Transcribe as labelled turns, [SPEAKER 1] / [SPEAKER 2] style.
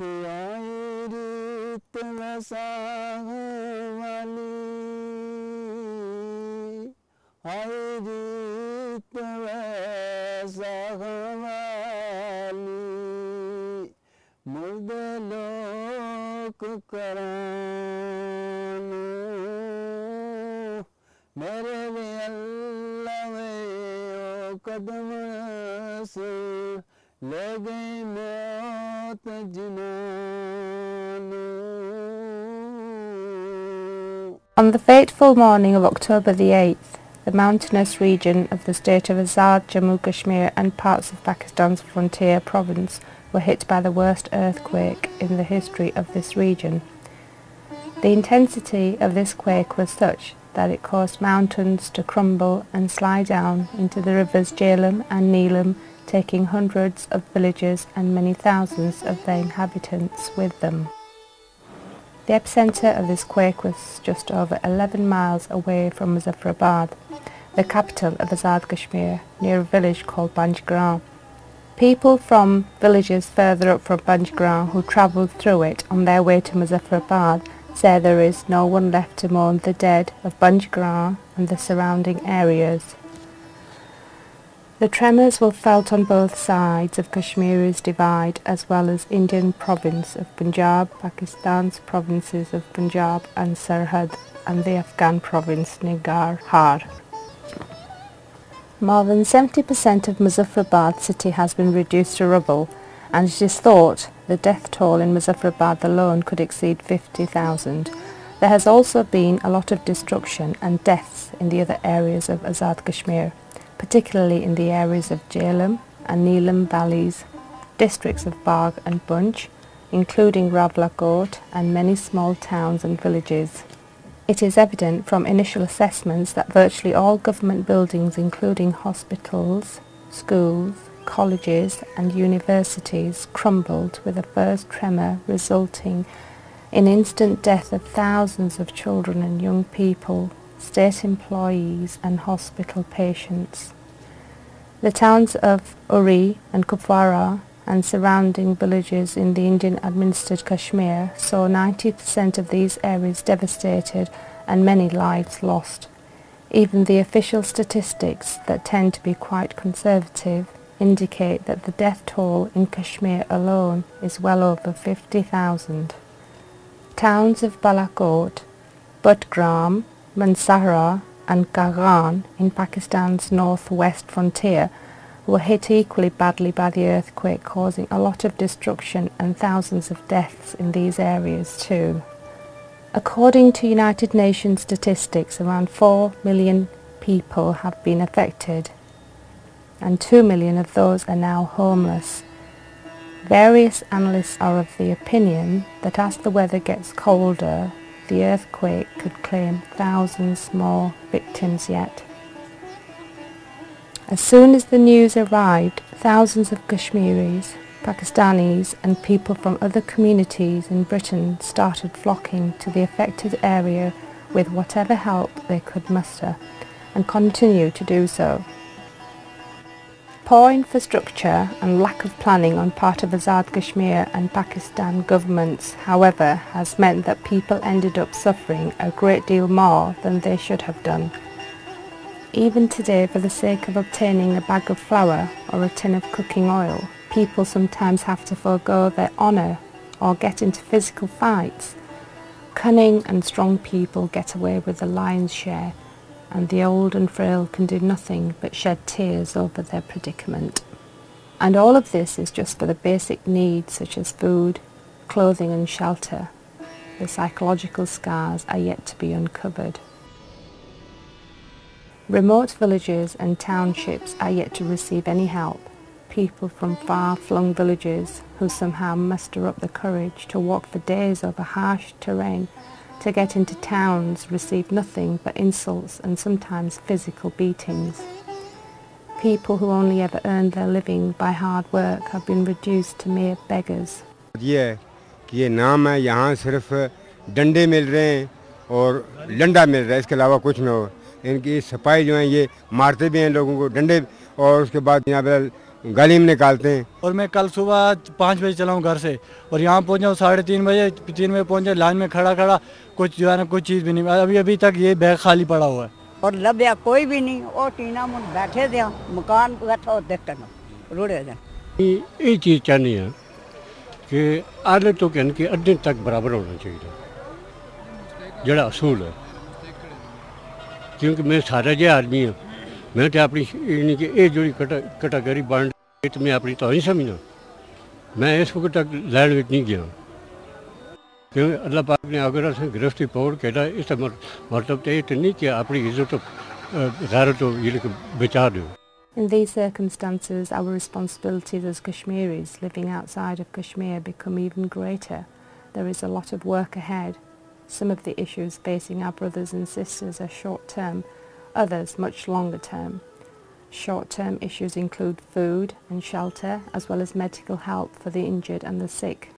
[SPEAKER 1] आई रीत वाली आई रीत वाली मुर्द लोक करानो मेरे भी अल्लाह में ओ कदम से ले गई मौत जिनानो.
[SPEAKER 2] On the fateful morning of October the 8th, the mountainous region of the state of Azad, Jammu Kashmir and parts of Pakistan's frontier province were hit by the worst earthquake in the history of this region. The intensity of this quake was such that it caused mountains to crumble and slide down into the rivers Jhelum and Neelam, taking hundreds of villages and many thousands of their inhabitants with them. The epicentre of this quake was just over 11 miles away from Muzaffarabad, the capital of Azad Kashmir, near a village called Banjgram. People from villages further up from Banjgram who travelled through it on their way to Muzaffarabad say there is no one left to mourn the dead of Banjgram and the surrounding areas. The tremors were felt on both sides of Kashmir's divide as well as Indian province of Punjab, Pakistan's provinces of Punjab and Sarhad and the Afghan province Nangarhar. More than 70% of Muzaffarabad city has been reduced to rubble, and it is thought the death toll in Muzaffarabad alone could exceed 50,000. There has also been a lot of destruction and deaths in the other areas of Azad Kashmir, particularly in the areas of Jhelum and Neelam valleys, districts of Bagh and Bunch, including Rawalakot and many small towns and villages. It is evident from initial assessments that virtually all government buildings, including hospitals, schools, colleges and universities, crumbled with a first tremor resulting in instant death of thousands of children and young people, state employees and hospital patients. The towns of Uri and Kupwara and surrounding villages in the Indian-administered Kashmir saw 90% of these areas devastated and many lives lost. Even the official statistics, that tend to be quite conservative, indicate that the death toll in Kashmir alone is well over 50,000. Towns of Balakot, Budgram, Mansahra and Gargan in Pakistan's northwest frontier were hit equally badly by the earthquake, causing a lot of destruction and thousands of deaths in these areas too. According to United Nations statistics, around 4 million people have been affected, and 2 million of those are now homeless. Various analysts are of the opinion that as the weather gets colder, the earthquake could claim thousands more victims yet. As soon as the news arrived, thousands of Kashmiris, Pakistanis and people from other communities in Britain started flocking to the affected area with whatever help they could muster, and continue to do so. Poor infrastructure and lack of planning on part of Azad Kashmir and Pakistan governments, however, has meant that people ended up suffering a great deal more than they should have done. Even today, for the sake of obtaining a bag of flour or a tin of cooking oil, people sometimes have to forego their honour or get into physical fights. Cunning and strong people get away with the lion's share, and the old and frail can do nothing but shed tears over their predicament. And all of this is just for the basic needs such as food, clothing and shelter. The psychological scars are yet to be uncovered. Remote villages and townships are yet to receive any help. People from far-flung villages who somehow muster up the courage to walk for days over harsh terrain to get into towns receive nothing but insults and sometimes physical beatings. People who only ever earned their living by hard work have been reduced to mere beggars.
[SPEAKER 3] ये नाम है यहाँ सिर्फ डंडे मिल रहे हैं और लंडा मिल रहा है, इसके अलावा कुछ न हो. इनकी सफाई जो है ये मारते भी हैं लोगों को डंडे, और उसके बाद यहाँ पर गली में निकालते हैं।
[SPEAKER 4] और मैं कल सुबह 5 बजे चला हूँ घर से और यहाँ पहुँचा हूँ 3:30 बजे, 3 बजे पहुँचे, लाइन में खड़ा कुछ जो है ना कुछ चीज़ भी नहीं, अभी तक ये बैग खाली पड़ा हुआ है।
[SPEAKER 5] और लभ्या कोई भी नहीं, वो टीना मुन बैठे थे मकान बैठा देख रुड़े
[SPEAKER 6] ये चीज़ चाहनी है कि आले तो कहने कि अड्डे तक बराबर होना चाहिए जड़ा असूल है, क्योंकि मैं सारा जो आदमी हाँ, मैं तो अपनी ये जोड़ी कटाकारी बंड तो मैं अपनी तो नहीं समझना, मैं इस वक्त तक लैंड में नहीं गया, क्योंकि अल्लाह पाक ने अगर असें गिरफ्ती पौड़ के इसका मतलब तो ये तो नहीं कि अपनी इज्जत गैरत ये बचा दो।
[SPEAKER 2] In these circumstances, our responsibilities as Kashmiris living outside of Kashmir become even greater. There is a lot of work ahead. Some of the issues facing our brothers and sisters are short-term, others much longer-term. Short-term issues include food and shelter, as well as medical help for the injured and the sick.